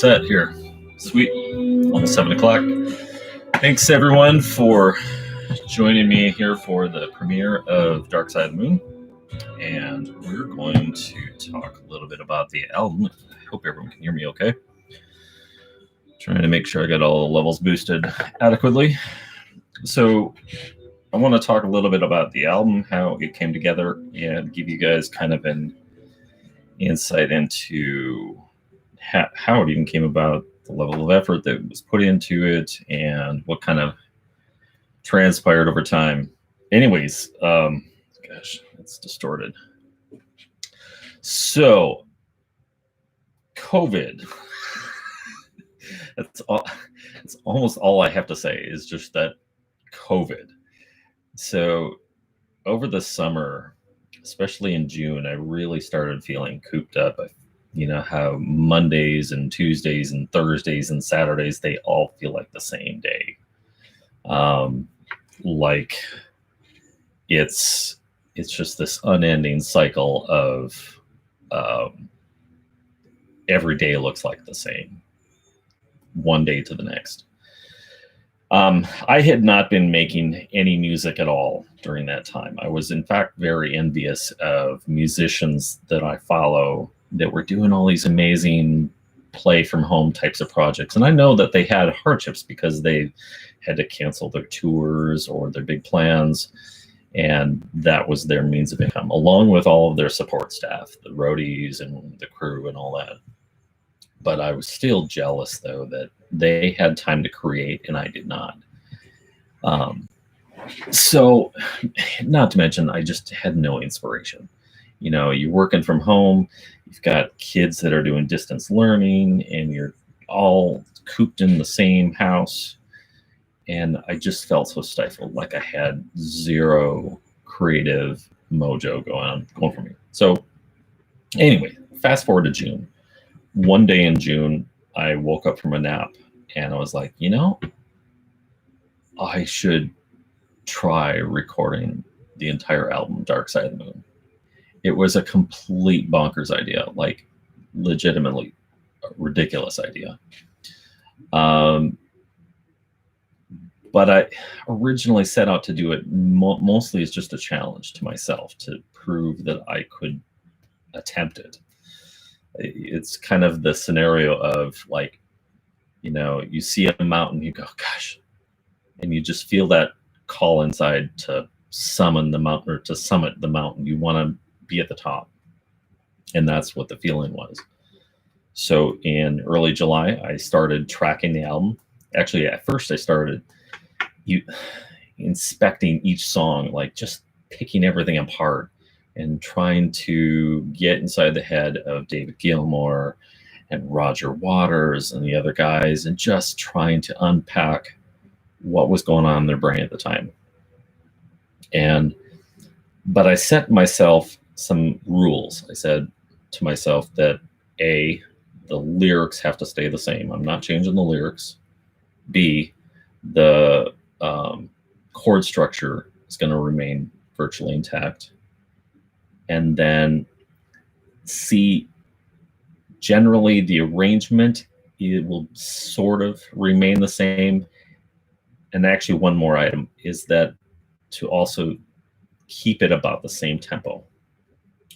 set here. Sweet. Almost 7 o'clock. Thanks everyone for joining me here for the premiere of Dark Side of the Moon. And we're going to talk a little bit about the album. I hope everyone can hear me okay. Trying to make sure I got all the levels boosted adequately. So I want to talk a little bit about the album, how it came together, and give you guys kind of an insight into how it even came about, the level of effort that was put into it, and what kind of transpired over time. Anyways, gosh, it's distorted. So, COVID. That's almost all I have to say is just that COVID. So, over the summer, especially in June, I really started feeling cooped up. You know how Mondays and Tuesdays and Thursdays and Saturdays, they all feel like the same day. Like it's just this unending cycle of every day looks like the same, one day to the next. I had not been making any music at all during that time. I was, in fact, very envious of musicians that I follow that were doing all these amazing play from home types of projects. And I know that they had hardships because they had to cancel their tours or their big plans. And that was their means of income, along with all of their support staff, the roadies and the crew and all that. But I was still jealous, though, that they had time to create and I did not. So, not to mention, I just had no inspiration. You know, you're working from home, you've got kids that are doing distance learning, and you're all cooped in the same house. And I just felt so stifled, like I had zero creative mojo going for me. So anyway, fast forward to June. One day in June, I woke up from a nap and I was like, you know, I should try recording the entire album, Dark Side of the Moon. It was a complete bonkers idea, like legitimately a ridiculous idea. But I originally set out to do it mostly as just a challenge to myself to prove that I could attempt it. It's kind of the scenario of, like, you know, you see a mountain, you go, gosh, and you just feel that call inside to summon the mountain, or to summit the mountain. You want to be at the top. And that's what the feeling was. So in early July, I started tracking the album. Actually, at first I started inspecting each song, like just picking everything apart and trying to get inside the head of David Gilmour and Roger Waters and the other guys, and just trying to unpack what was going on in their brain at the time. But I set myself some rules. I said to myself that A, the lyrics have to stay the same. I'm not changing the lyrics. B, the chord structure is going to remain virtually intact. And then C, generally the arrangement, it will sort of remain the same. And actually one more item is that to also keep it about the same tempo,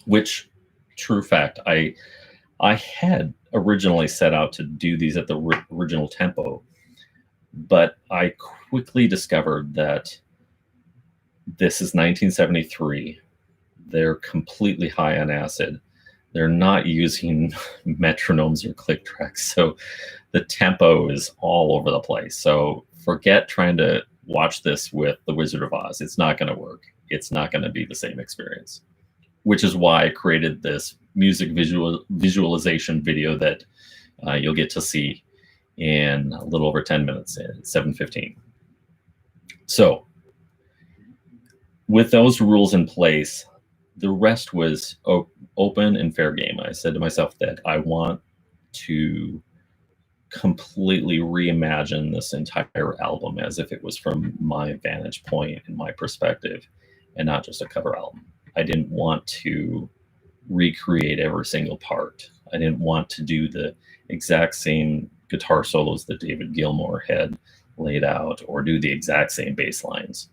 which, true fact, I had originally set out to do these at the original tempo, but I quickly discovered that this is 1973. They're completely high on acid. They're not using metronomes or click tracks, so the tempo is all over the place. So forget trying to watch this with The Wizard of Oz. It's not going to work. It's not going to be the same experience, which is why I created this music visualization video that you'll get to see in a little over 10 minutes at 7:15. So with those rules in place, the rest was open and fair game. I said to myself that I want to completely reimagine this entire album as if it was from my vantage point and my perspective, and not just a cover album. I didn't want to recreate every single part. I didn't want to do the exact same guitar solos that David Gilmour had laid out or do the exact same bass lines.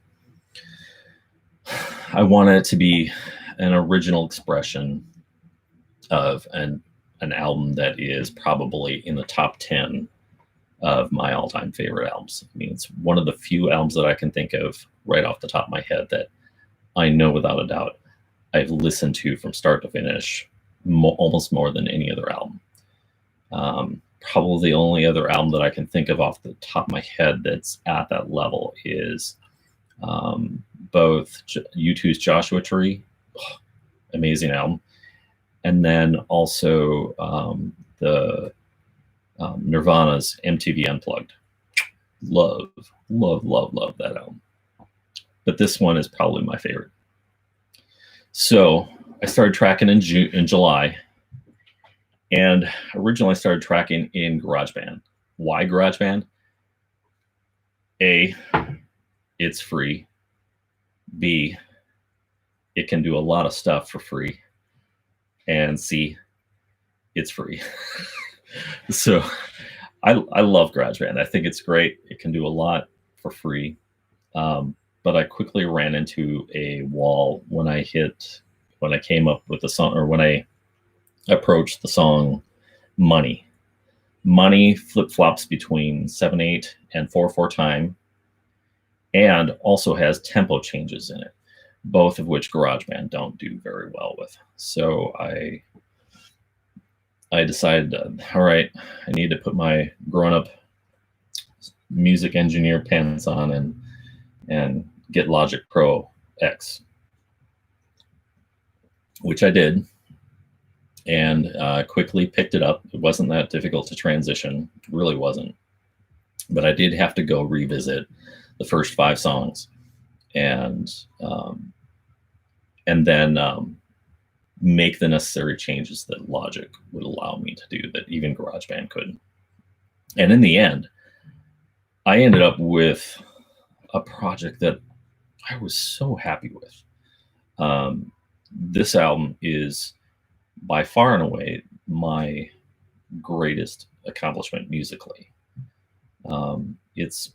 I wanted it to be an original expression of an album that is probably in the top 10 of my all-time favorite albums. I mean, it's one of the few albums that I can think of right off the top of my head that I know without a doubt I've listened to from start to finish almost more than any other album. Probably the only other album that I can think of off the top of my head that's at that level is both U2's Joshua Tree, amazing album, and then also Nirvana's MTV Unplugged. Love that album. But this one is probably my favorite. So I started tracking in July, and originally I started tracking in GarageBand. Why GarageBand? A, it's free. B, it can do a lot of stuff for free. And C, it's free. So I love GarageBand. I think it's great. It can do a lot for free. But I quickly ran into a wall when I came up with the song, or when I approached the song Money. Money flip-flops between 7/8 and 4/4 time, and also has tempo changes in it, both of which GarageBand don't do very well with. So I decided, all right, I need to put my grown-up music engineer pants on and get Logic Pro X, which I did, and quickly picked it up. It wasn't that difficult to transition, it really wasn't. But I did have to go revisit the first 5 songs, and then make the necessary changes that Logic would allow me to do that even GarageBand couldn't. And in the end, I ended up with a project that I was so happy with. This album is by far and away my greatest accomplishment musically. It's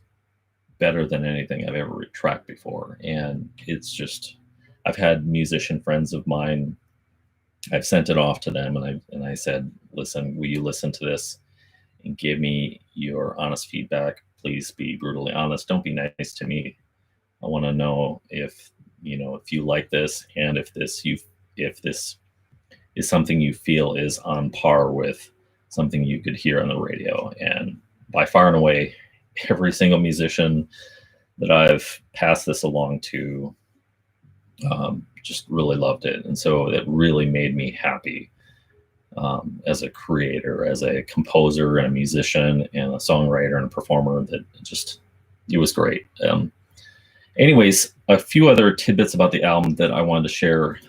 better than anything I've ever tracked before. And it's just, I've had musician friends of mine, I've sent it off to them, and I said, listen, will you listen to this and give me your honest feedback? Please be brutally honest. Don't be nice to me. I want to know if you like this, and if this is something you feel is on par with something you could hear on the radio. And by far and away, every single musician that I've passed this along to just really loved it. And so it really made me happy as a creator, as a composer and a musician and a songwriter and a performer. That it was great. Anyways, a few other tidbits about the album that I wanted to share.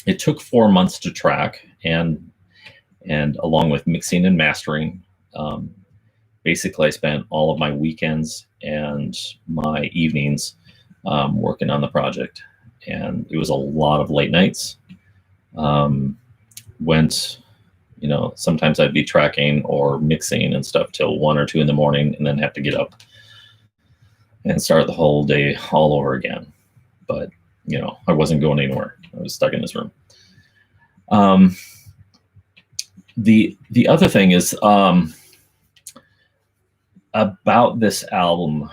It took 4 months to track, and along with mixing and mastering, basically I spent all of my weekends and my evenings working on the project, and it was a lot of late nights. Sometimes I'd be tracking or mixing and stuff till 1 or 2 in the morning, and then have to get up and start the whole day all over again. But I wasn't going anywhere. I was stuck in this room. The other thing is about this album.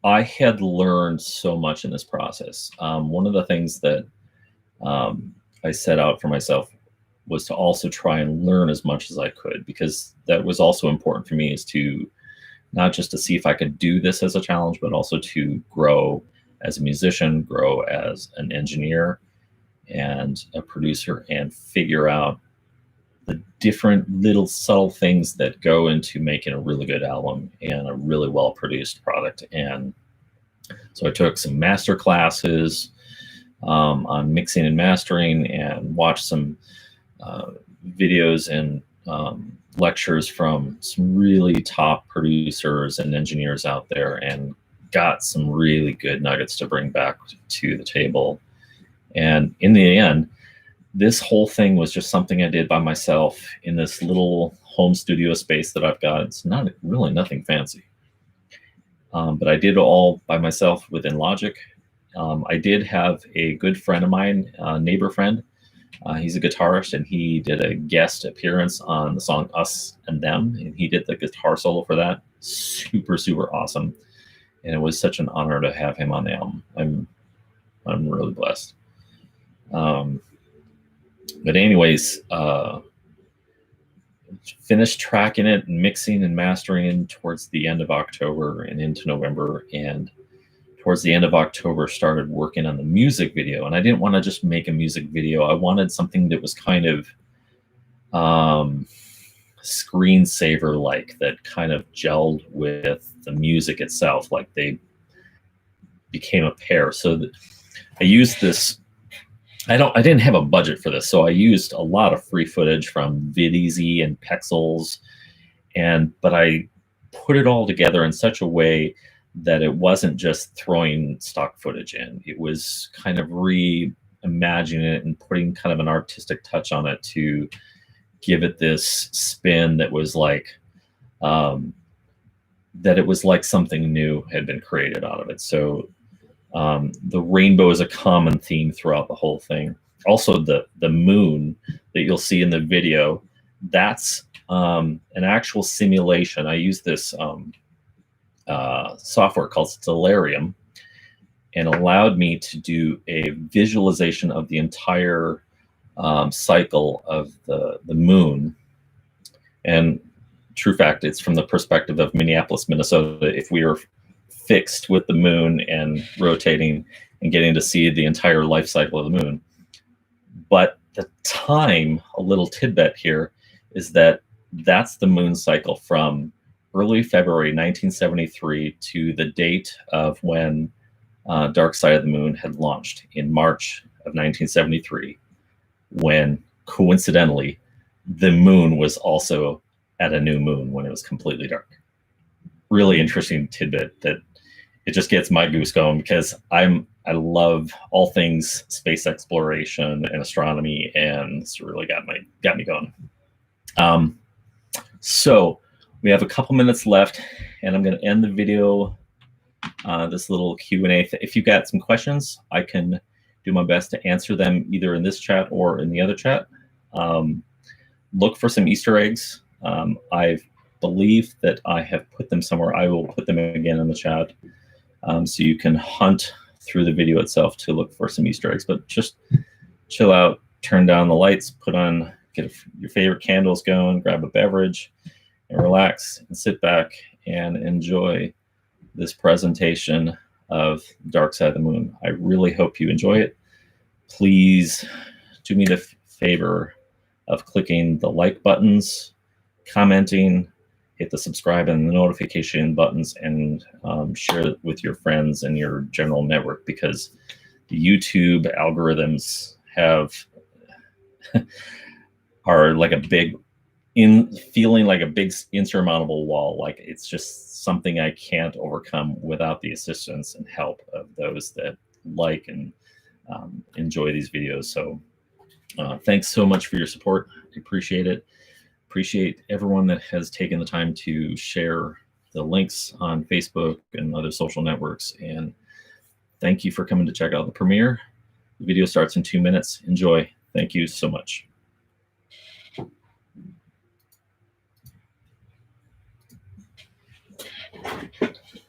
I had learned so much in this process. One of the things that I set out for myself was to also try and learn as much as I could, because that was also important for me, is to not just to see if I could do this as a challenge, but also to grow as a musician, grow as an engineer and a producer, and figure out the different little subtle things that go into making a really good album and a really well-produced product. And so I took some master classes on mixing and mastering, and watched some videos and lectures from some really top producers and engineers out there, and got some really good nuggets to bring back to the table. And in the end, this whole thing was just something I did by myself in this little home studio space that I've got. It's not really nothing fancy, but I did it all by myself within Logic. I did have a good friend of mine, a neighbor friend. He's a guitarist, and he did a guest appearance on the song Us and Them, and he did the guitar solo for that. Super, super awesome. And it was such an honor to have him on the album. I'm really blessed. But anyways, finished tracking it and mixing and mastering towards the end of October and into November. And towards the end of October, started working on the music video. And I didn't want to just make a music video. I wanted something that was kind of screensaver-like, that kind of gelled with the music itself, like they became a pair. So I used this. I didn't have a budget for this, so I used a lot of free footage from VidEasy and Pexels, but I put it all together in such a way that it wasn't just throwing stock footage in. It was kind of reimagining it and putting kind of an artistic touch on it to give it this spin that was like something new had been created out of it. So the rainbow is a common theme throughout the whole thing. Also, the moon that you'll see in the video, that's an actual simulation. I use this software called Stellarium, and allowed me to do a visualization of the entire cycle of the moon. And true fact, it's from the perspective of Minneapolis, Minnesota. If we were fixed with the moon and rotating and getting to see the entire life cycle of the moon. But the time, a little tidbit here, is that that's the moon cycle from early February 1973 to the date of when Dark Side of the Moon had launched in March of 1973, when coincidentally the moon was also at a new moon when it was completely dark. Really interesting tidbit that it just gets my goose going, because I love all things space exploration and astronomy, and it's really got me going. So we have a couple minutes left, and I'm going to end the video, this little Q&A. If you've got some questions, I can do my best to answer them either in this chat or in the other chat. Look for some Easter eggs. I believe that I have put them somewhere. I will put them again in the chat, so you can hunt through the video itself to look for some Easter eggs. But just chill out, turn down the lights, get your favorite candles going, grab a beverage, and relax and sit back and enjoy this presentation of Dark Side of the Moon. I really hope you enjoy it. Please do me the favor of clicking the like buttons, commenting, hit the subscribe and the notification buttons, and share it with your friends and your general network, because the YouTube algorithms are like feeling like a big insurmountable wall. Like it's just something I can't overcome without the assistance and help of those that like and enjoy these videos. So thanks so much for your support. I appreciate it. Appreciate everyone that has taken the time to share the links on Facebook and other social networks. And thank you for coming to check out the premiere. The video starts in 2 minutes. Enjoy. Thank you so much.